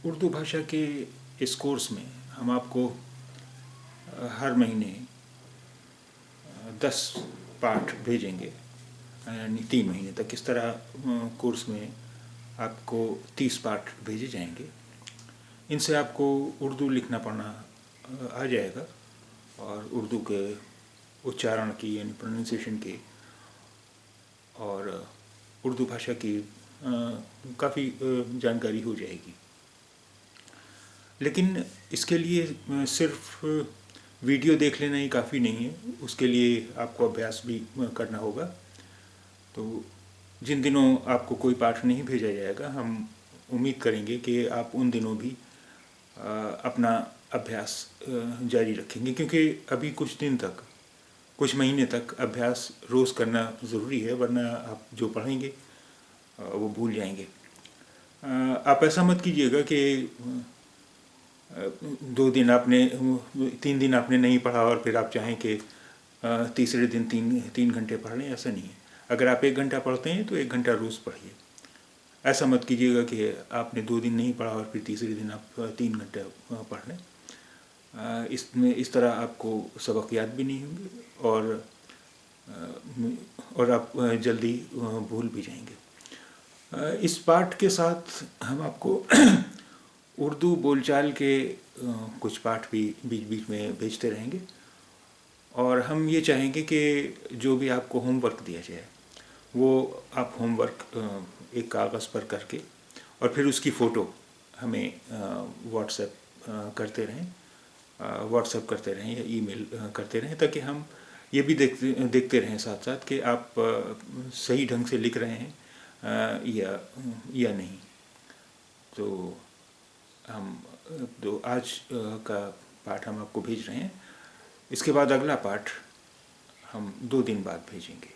उर्दू भाषा के इस कोर्स में हम आपको हर महीने 10 पाठ भेजेंगे, यानी 3 महीने तक। इस तरह कोर्स में आपको 30 पाठ भेजे जाएंगे। इनसे आपको उर्दू लिखना पढ़ना आ जाएगा और उर्दू के उच्चारण की यानी प्रोनाउंसिएशन की और उर्दू भाषा की काफ़ी जानकारी हो जाएगी। लेकिन इसके लिए सिर्फ वीडियो देख लेना ही काफ़ी नहीं है, उसके लिए आपको अभ्यास भी करना होगा। तो जिन दिनों आपको कोई पाठ नहीं भेजा जाएगा, हम उम्मीद करेंगे कि आप उन दिनों भी अपना अभ्यास जारी रखेंगे, क्योंकि अभी कुछ दिन तक, कुछ महीने तक अभ्यास रोज़ करना ज़रूरी है, वरना आप जो पढ़ेंगे वो भूल जाएंगे। आप ऐसा मत कीजिएगा कि 2 दिन आपने 3 दिन आपने नहीं पढ़ा और फिर आप चाहें कि तीसरे दिन 3 घंटे पढ़ लें। ऐसा नहीं है। अगर आप 1 घंटा पढ़ते हैं तो 1 घंटा रोज़ पढ़िए। ऐसा मत कीजिएगा कि आपने 2 दिन नहीं पढ़ा और फिर तीसरे दिन आप 3 घंटे पढ़ लें। इस तरह आपको सबक याद भी नहीं होंगे और आप जल्दी भूल भी जाएंगे। इस पाठ के साथ हम आपको उर्दू बोलचाल के कुछ पाठ भी बीच बीच में भेजते रहेंगे और हम ये चाहेंगे कि जो भी आपको होमवर्क दिया जाए वो आप होमवर्क एक कागज़ पर करके और फिर उसकी फ़ोटो हमें व्हाट्सएप करते रहें या ईमेल करते रहें, ताकि हम ये भी देखते रहें साथ साथ कि आप सही ढंग से लिख रहे हैं या नहीं। तो आज का पाठ हम आपको भेज रहे हैं। इसके बाद अगला पाठ हम 2 दिन बाद भेजेंगे।